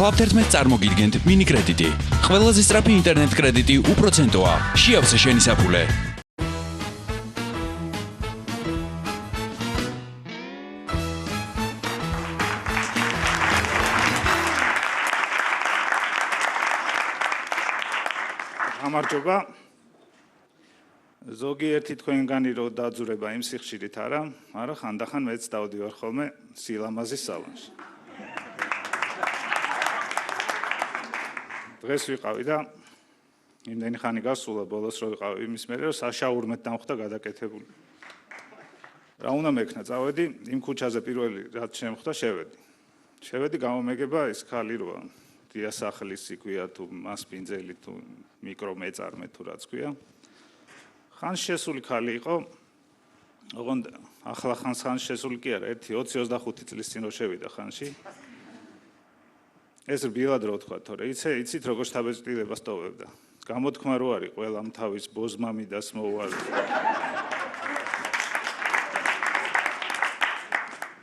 გახლავთ ერთმანეთს წარმოგიდგენთ მინი კრედიტი. ყველაზე სწრაფი ინტერნეტ კრედიტი უპროცენტოა. შეავსე შენი საფულე. გამარჯობა. ზოგიერთი თქვენგანი რო დაძურება იმ სიხშირით არა, მაგრამ ხანდახან მეც დავდივარ ხოლმე სილამაზის სალონში. დღეს ვიყავი და იმდენი ხანი გასულა ბოლოს რო ვიყავი იმის მერე რომ საშაურმეთ დამხვდა გადაკეთებული. რა უნდა მექნა, წავედი იმ ქუჩაზე პირველი რაც შემხვდა შევედი. შევედი გამომეგება ეს ხალი როა. დიასახლის იქვია თუ მასპინძელი თუ მიკრომეწარმე თუ რაც ქვია. ხან შესული ხალი იყო. ოღონდ ახლა ხან შესული კი არა, 1-25 წლის წინ რო შევიდა ხანში. ეს რბილად რო თქვა, თორე იცით როგორ შთაბეჭდილებას ტოვებდა. გამოთქმა რო არის ყველამ თავის ბოზმამიდას მოუვარდა.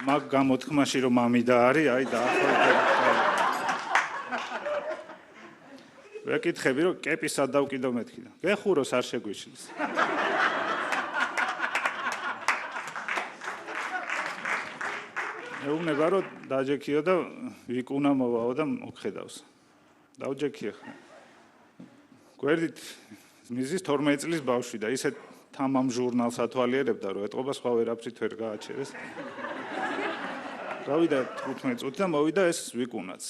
მაგ გამოთქმაში რომ მამიდა არის, აი დაახლოებით ვეკითხები რომ კეპი სად დავკიდო მეთქი და გეხუროს არ შეგვიშლის. მეუბნება რომ დაჯექიო და ვიკუნა მოვაო და მოგხედავს. დავჯექიე. გვერდით მიზის 12 წლის ბავშვი და ისე თამამ ჟურნალს ათვალიერებდა რომ ეტყობა სხვა ვერაფრით ვერ გააჩერეს. გავიდა 15 წუთი და მოვიდა ეს ვიკუნაც.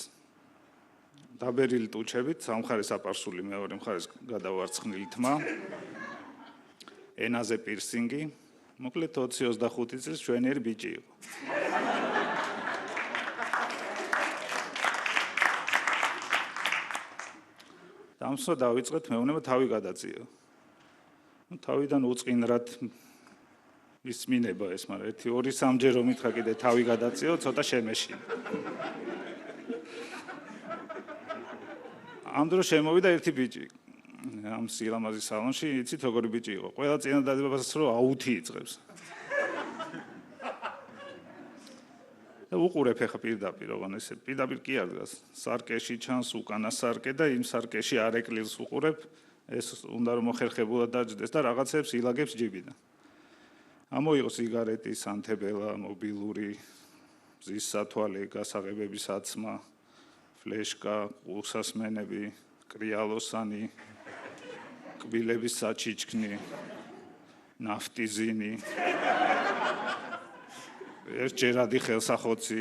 დაბერილი ტუჩებით, სამხარეს აპარსული მეორე მხარეს გადავარცხნილი თმა. ენაზე პირსინგი, მოკლედ 20-25 წლის ჩვენიერი ბიჭი იყო. დამსო დავიწყეთ, მეუბნება თავი გადაწიო. თავიდან უწყინრად ისმინება ეს, მაგრამ 1-2-3 ჯერ მითხრა კიდე თავი გადაწიო, ცოტა შემეშინა. ამ დროს შემოვიდა ერთი ბიჭი ამ სილამაზის სალონში, იცით როგორი ბიჭი იყო? ყველა წინადადებას რომ აუთი იწყებს. და უყურებ ახლა პირდაპირ, ოღონდ ესე პირდაპირ კი არ დგას. სარკეში ჩანს უკანა სარკე და იმ სარკეში არ ეკლილს უყურებ. ეს უნდა რომ მოხერხებულად დაჯდეს და რაღაცებს ილაგებს ჯიბიდან. ამოიღო სიგარეტი, სანთებელა, მობილური, მზის სათვალე, გასაღებების აცმა, ფლეშკა, ყურსასმენები, კრიალოსანი, კბილების საჩიჩქნი, ნაფტიზინი, ერთჯერადი ხელსახოცი.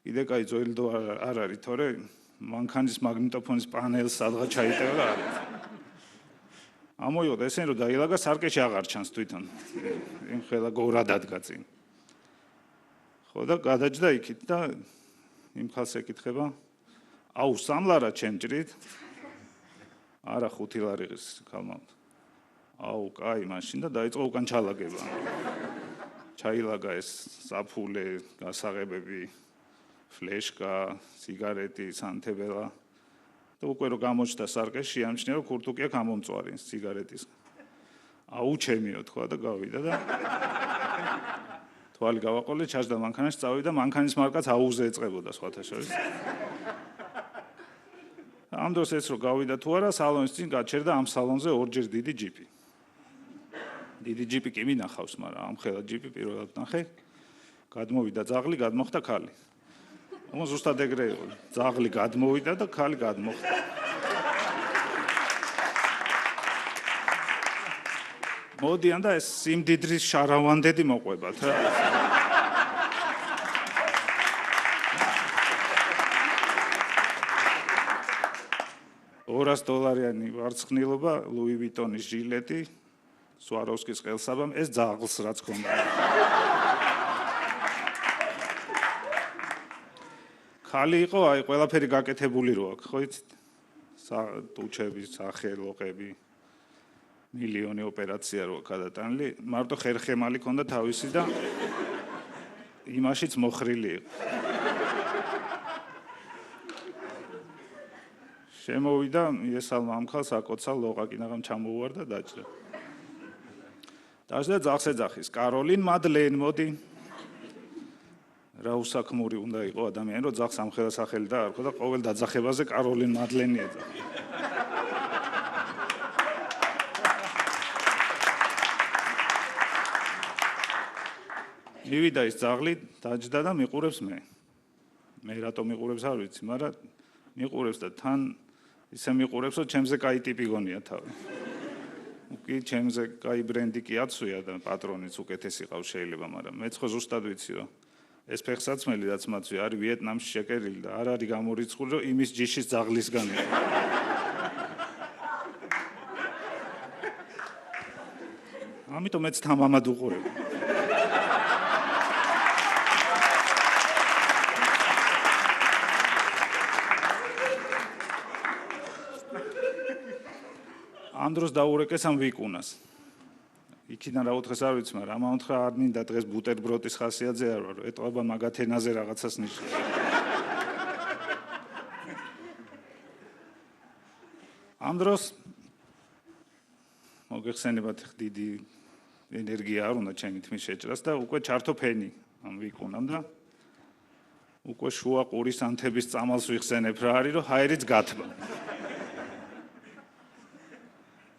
კიდე კაი ძველი არ არის, თორე მანქანის მაგნიტოფონის პანელს სადღაც ჩაიტევა. ამოიღო და ესენი რომ დაილაგა სარკეში აღარ ჩანს თვითონ. იმ ხელა გორა დადგა წინ. ხო და გადაჯდა იქით და იმ ხალხს ეკითხება აუ სამლარა ჩემჭრით? არა 5 ლარიღის ქალმა. აუ კაი მაშინ და დაიწყო უკან ჩალაგება. ჩაილაგა ეს საფულე, გასაღებები, ფლეშკა, სიგარეტი, სანთებელა. და უკვე რომ გამოჩნდა სარკეში, შეამჩნია რომ ქურთუკია გამომწვარი სიგარეტის. აუ ჩემიო თქვა და გავიდა და თვალი გავაყოლე, ჩაჯდა მანქანაში, წავიდა მანქანის მარკაც აუზე ეწყებოდა სხვათა შორის. ამ დროს ეს რო გავიდა თუ არა, სალონის წინ გაჩერდა ამ სალონზე ორჯერ დიდი ჯიპი. დიდი ჯიპი კი მინახავს, მაგრამ ამ ხელა ჯიპი პირველად ნახე. გადმოვიდა ძაღლი, გადმოხდა ქალი. ამას ზუსტად ეგრე იყო. ძაღლი გადმოვიდა და ქალი გადმოხდა. მოდიან და ეს სიმდიდრის შარავანდედი მოყვებათ რა. $200 ვარცხნილობა, ლუი ვიტონის ჟილეტი, სვაროვსკის ყელსაბამ, ეს ძაღლს რაც ქონდა. ხალი იყო, აი ყველაფერი გაკეთებული რო აქვს, ხო იცით? ტუჩები, სახელოყები, მილიონი ოპერაცია რო გადატანილი, მარტო ხერხემალი ქონდა თავისი და იმაშიც მოხრილი იყო. შემოვიდა ესალმა ამ ხალხს აკოცა ლოყა კინაღამ ჩამოუვარდა და დაჭრა. დაჭრა ძაღს ეძახის, კაროლინ მადლენ მოდი. რა უსაქმური უნდა იყო ადამიანი, რომ ძაღს ამხელა სახელი დაარქვა და ყოველ დაძახებაზე კაროლინ მადლენი ეძახა. მივიდა ის ძაღლი, დაჯდა და მიყურებს მე. მე რატომ მიყურებს არ ვიცი, მაგრამ მიყურებს და თან ისე მიყურებს, რომ ჩემზე კაი ტიპი გონია თავი. კი, ჩემზე კაი ბრენდი კი აცვია და პატრონიც უკეთესი ყავს შეიძლება, მაგრამ მეც ხო ზუსტად ვიცი, რომ ეს ფეხსაცმელი რაც მაცვია არის ვიეტნამში შეკერილი და არ არის გამორიცხული, რომ იმის ჯიშის ძაღლისგან იყო. ამიტომ მეც თამამად უყურებ. ამ დროს დაურეკეს ამ ვიკუნას. იქიდან რა უთხრეს არ ვიცი, მაგრამ ამა უთხრა არ მინდა დღეს ბუტერბროტის ხასიათზე არ ვარ, ეტყობა მაგათ ენაზე რაღაცას ნიშნავს. ამ დროს მოგეხსენებათ დიდი ენერგია არ უნდა ჩემი თმის შეჭრას და უკვე ჩართო ფენი ამ ვიკუნამ და უკვე შუა ყურის ანთების წამალს ვიხსენებ რა არის, რომ ჰაერიც გათბა.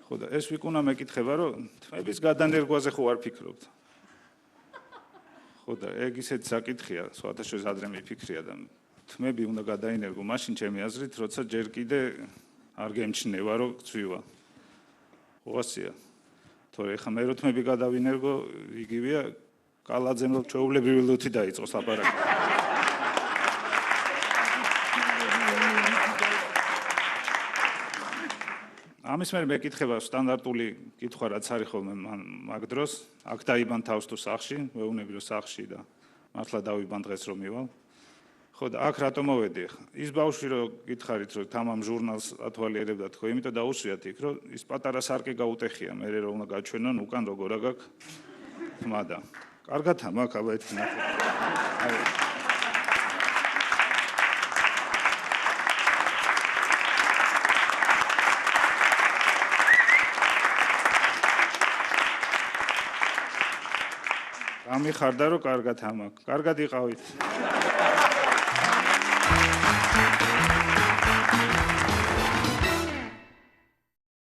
ხო და ეს ვიკუნა მეკითხება, რომ თმების გადანერგვაზე ხო არ ფიქრობთ? ხო და ეგ ისეთი საკითხია, სხვათა შორის ადრე მიფიქრია და თმები უნდა გადაინერგო მაშინ ჩემი აზრით, როცა ჯერ კიდე არ გემჩნევა, რომ გწვივა. ხო ასია. თორე ხა მე რო თმები გადავინერგო, იგივეა კალაძემ რო ჩვეულებრივი ლუთი დაიწყოს ლაპარაკი. ამის მერე მეკითხება სტანდარტული კითხვა რაც არის ხოლმე მაგ დროს, აქ დაიბან თავს თუ სახში, ვეუბნები რომ სახში და მართლა დავიბან დღეს რომ მივალ. ხო და აქ რატომ მოვედი ხა? ის ბავშვი რო გითხარით რომ თამამ ჟურნალს ათვალიერებდა თქო, იმიტომ დაუსვიათ იქ რომ ის პატარა სარკე გაუტეხია, მე რო უნდა გაჩვენონ უკან როგორ აგაკ თმადა. კარგად ამაკ აბა ერთი ნახე. აი გამიხარდა რომ კარგად ამაკ. კარგად იყავით.